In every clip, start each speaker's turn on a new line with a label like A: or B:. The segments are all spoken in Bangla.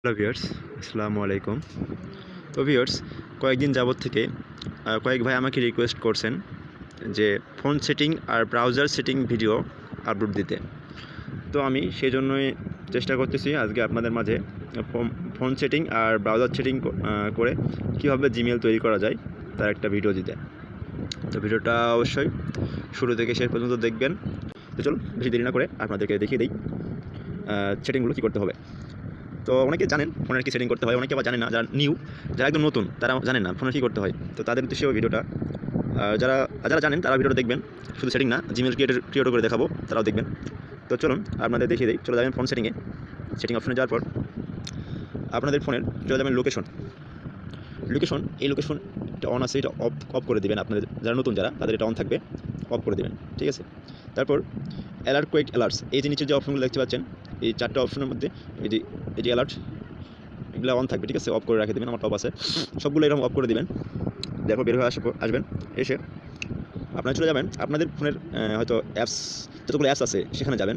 A: হ্যালো ভিউয়ার্স, আসসালামু আলাইকুম। তো ভিউয়ার্স, কয়েকদিন যাবত থেকে কয়েক ভাই আমাকে রিকোয়েস্ট করছেন যে ফোন সেটিং আর ব্রাউজার সেটিং ভিডিও আপলোড দিতে। তো আমি সেই জন্যই চেষ্টা করতেছি আজকে আপনাদের মাঝে ফোন সেটিং আর ব্রাউজার সেটিং করে কীভাবে জিমেল তৈরি করা যায় তার একটা ভিডিও দিতে। তো ভিডিওটা অবশ্যই শুরু থেকে শেষ পর্যন্ত দেখবেন। তো চলুন বেশি দেরি না করে আপনাদেরকে দেখিয়ে দিই সেটিংগুলো কী করতে হবে। তো অনেকে জানেন ফোনের কী সেটিং করতে হয়, অনেকে আবার জানেন না। যারা নিউ, যারা একদম নতুন, তারা জানেন না ফোনের কী করতে হয়। তো তাদের উদ্দেশ্যে ভিডিওটা, যারা যারা জানেন তারা ভিডিওটা দেখবেন। শুধু সেটিং না, জিমেল ক্রিয়েট করে দেখাবো, তারাও দেখবেন। তো চলুন আপনাদের দেখিয়ে দিই। চলে যাবেন ফোন সেটিংয়ে, সেটিং অপশনে যাওয়ার পর আপনাদের ফোনের চলে যাবেন লোকেশন। এই লোকেশনটা অন আছে, এটা অফ করে দেবেন। আপনাদের যারা নতুন, যারা তাদের এটা অন থাকবে, অফ করে দেবেন, ঠিক আছে। তারপর অ্যালার্ট কোয়েক অ্যালার্টস, এই যে নিচে যে অপশনগুলো দেখতে পাচ্ছেন, এই চারটা অপশনের মধ্যে এই যে অ্যালার্ট, এগুলো অন থাকবে, ঠিক আছে। অফ করে রেখে দেবেন, আমার টপ আছে, সবগুলো এরকম অফ করে দেবেন। দেখো বের হয়ে আসবেন, এসে আপনারা চলে যাবেন আপনাদের ফোনের হয়তো অ্যাপস, যতগুলো অ্যাপস আছে সেখানে যাবেন।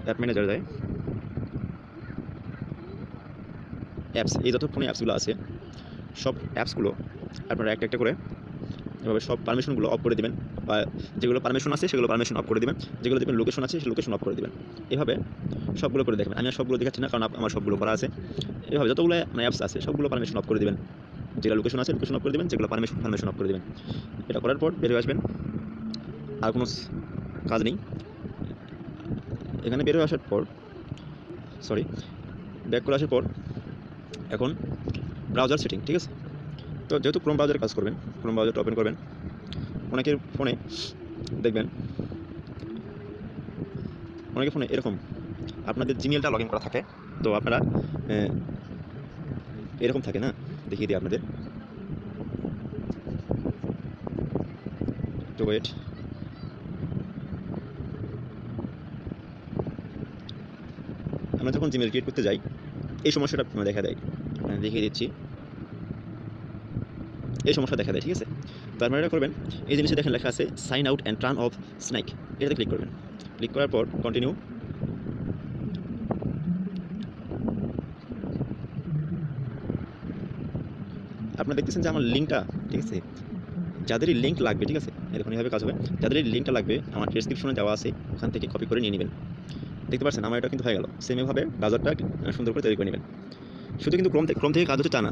A: অ্যাপ ম্যানেজার যায়, অ্যাপস, এই যত ফোনে অ্যাপসগুলো আছে সব অ্যাপসগুলো আপনারা একটা একটা করে এভাবে সব পারমিশনগুলো অফ করে দেবেন, বা যেগুলো পারমিশন আছে সেগুলো পারমিশন অফ করে দেবেন, যেগুলো দেখবেন লোকেশন আছে সেই লোকেশন অফ করে দেবেন। এভাবে সবগুলো করে দেখবেন। আমি আর সবগুলো দেখাচ্ছি না, কারণ আমার সবগুলো করা আছে। এভাবে যতগুলো অ্যাপস আছে সবগুলো পারমিশন অফ করে দেবেন, যেগুলো লোকেশন আছে লোকেশন অফ করে দেবেন, যেগুলো পারমিশন অফ করে দেবেন। এটা করার পর বের হয়ে আসবেন, আর কোনো কাজ নেই। এখানে বের হয়ে আসার পর ব্যাক করে আসার পর এখন ব্রাউজার সেটিং, ঠিক আছে। তো যেহেতু ক্রোম ব্রাউজারে কাজ করবেন, ক্রোম ব্রাউজারটা ওপেন করবেন। অনেকের ফোনে দেখবেন, অনেকের ফোনে এরকম আপনাদের জিমেলটা লগ ইন করা থাকে। তো আপনারা এরকম থাকে না, দেখিয়ে দিই আপনাদের, একটু ওয়েট। আমরা যখন জিমেল ক্রিয়েট করতে যাই এই সমস্যাটা দেখা দেয়, দেখিয়ে দিচ্ছি, এই সমস্যা দেখা দেয়, ঠিক আছে। তো আপনারা এটা করবেন, এই জিনিসে দেখেন লেখা আছে sign out and turn off snack, এটাতে ক্লিক করবেন। ক্লিক করার পর কন্টিনিউ। আপনারা দেখতেছেন যে আমার লিঙ্কটা, ঠিক আছে, যাদেরই লিঙ্ক লাগবে, ঠিক আছে, এরকম এইভাবে কাজ হবে। যাদেরই লিঙ্কটা লাগবে আমার ডেসক্রিপশনে দেওয়া আছে, ওখান থেকে কপি করে নিয়ে নেবেন। দেখতে পাচ্ছেন আমার এটা কিন্তু হয়ে গেল। সেমভাবে ব্রাউজারটা সুন্দর করে তৈরি করে নেবেন। শুধু কিন্তু ক্রোম থেকে কাজ হচ্ছে তা না,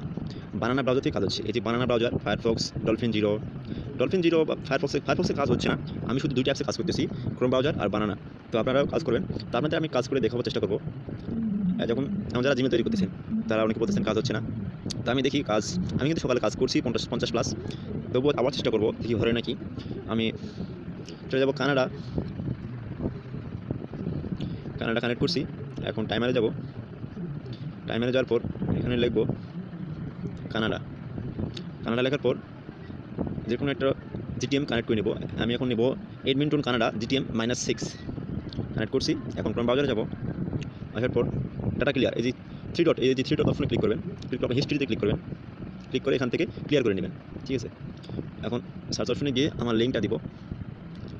A: বানানা ব্রাউজার থেকে কাজ হচ্ছে। এই যে বানানা ব্রাউজার, ফায়ারফক্স, ডলফিন জিরো বা ফায়ারফক্সে কাজ হচ্ছে না। আমি শুধু দুইটা অ্যাপসে কাজ করতেছি, ক্রোম ব্রাউজার আর বানানা। তো আপনারাও কাজ করবেন। তো আপনাদের আমি কাজ করে দেখাবার চেষ্টা করবো। যখন যারা জিমেল তৈরি করতেছেন তারা অনেকে বলতেছেন কাজ হচ্ছে না। তো আমি দেখি কাজ, আমি কিন্তু সকালে কাজ করছি 50+ তবুও আবার চেষ্টা করবো দেখি ঘরে নাকি। আমি চলে যাবো কানাডা কানেক্ট করছি। এখন টাইমারে যাব, টাইমারে যাওয়ার পর এখানে লিখবো কানাডা লেখার পর যে কোনো একটা জিটিএম কানেক্ট করে নেব। আমি এখন নেব এডমিন্টন কানাডা জিটিএম -6 কানেক্ট করছি। এখন ক্রোম ব্রাউজারে যাব, আসার পর ডাটা ক্লিয়ার, এই যে থ্রি ডট অপশনে ক্লিক করবেন। ক্লিক করে হিস্ট্রিতে ক্লিক করবেন, ক্লিক করে এখান থেকে ক্লিয়ার করে নেবেন, ঠিক আছে। এখন সার্চ অপশনে গিয়ে আমার লিঙ্কটা দিব,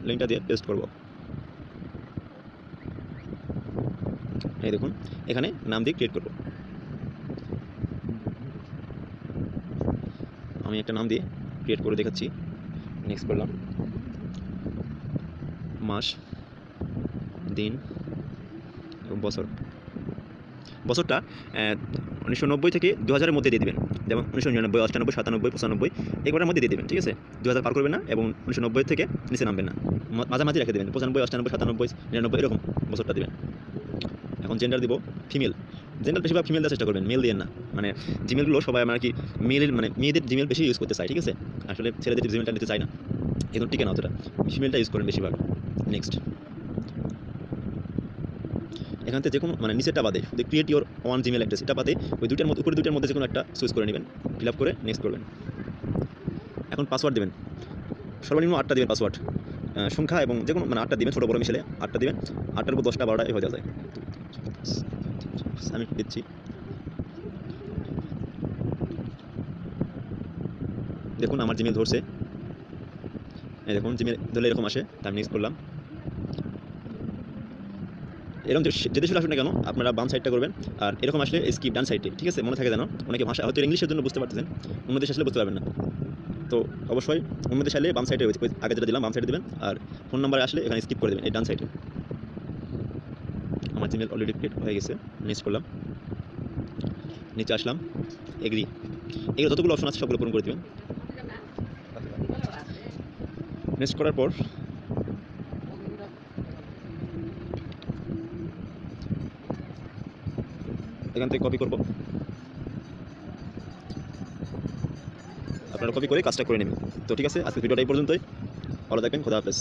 A: লিঙ্কটা দিয়ে পেস্ট করব। এই দেখুন এখানে নাম দিয়ে ক্রিয়েট করব। আমি একটা নাম দিয়ে ক্রিয়েট করে দেখাচ্ছি। নেক্সট করলাম, মাস, দিন এবং বছরটা 1990 থেকে 2000-এর মধ্যে দিয়ে দেবেন। যেমন 1999, 98, 97, 95 এগুলোর মধ্যে দিয়ে দেবেন, ঠিক আছে। 2000 পার করবেন না এবং 1990 থেকে নিচে নামবেন না, মাঝামাঝি রেখে দেবেন। 95, 98, 97, 99 এরকম বছরটা দেবেন। এখন জেন্ডার দিব ফিমেল। জেন্ডার বেশিরভাগ ফিমেল দেওয়ার চেষ্টা করবেন, মেল দিয়ে না। মানে জিমেলগুলো সবাই আমরা কি মেয়েদের জিমেল বেশি ইউজ করতে চাই, ঠিক আছে। আসলে ছেলেদের জিমেলটা নিতে চাই না, কিন্তু টিকে না অতটা, ফিমেলটা ইউজ করেন বেশিরভাগ। নেক্সট, এখান থেকে যে কোনো নিচেরটা বাদে create your one Gmail address, এটা বাদে ওই দুইটার মধ্যে যে কোনো একটা চুজ করে নেবেন, ফিল আপ করে নেক্সট করবেন। এখন পাসওয়ার্ড দেবেন, সর্বনিম্ন 8টা দেবেন পাসওয়ার্ড, সংখ্যা, এবং যে কোনো 8টা দেবেন, ছোটো বড় মিশালে 8টা দেবেন। 8টার উপর 10টা 12টা এভাবে দেওয়া যায়। আমি দিচ্ছি, দেখুন আমার জিমেল ধরছে, এই দেখুন জিমেল ধরলে এরকম আসে। আমি নেক্সট করলাম, এরকম যে দেশে আসুন না কেন আপনারা বাম সাইডটা করবেন, আর এরকম আসলে স্কিপ ডান সাইডে, ঠিক আছে? মনে থাকে যেন, অনেকে ভাষা হয়তো ইংলিশের জন্য বুঝতে পারতেছেন, অন্য দেশে আসলে বুঝতে পারবেন না। তো অবশ্যই অন্য দেশে আসলে বাম সাইডে আগে যেটা দিলাম বাম সাইডে দেবেন, আর ফোন নাম্বার আসলে এখানে স্কিপ করে দেবেন এই ডান সাইডে। আমার জিমেল অলরেডি ক্রিয়েট হয়ে গেছে, নেক্সট করলাম, নিচে আসলাম, এগ্রি। এগুলো যতগুলো অপশন আছে সবগুলো পূরণ করে দেবেন। নেক্সট করার পর এখান থেকে কপি করব, আপনারা কপি করে কাজটা করে নেবেন। তো ঠিক আছে, আজকে ভিডিওটা এই পর্যন্তই। ভালো থাকবেন, খোদা হাফেজ।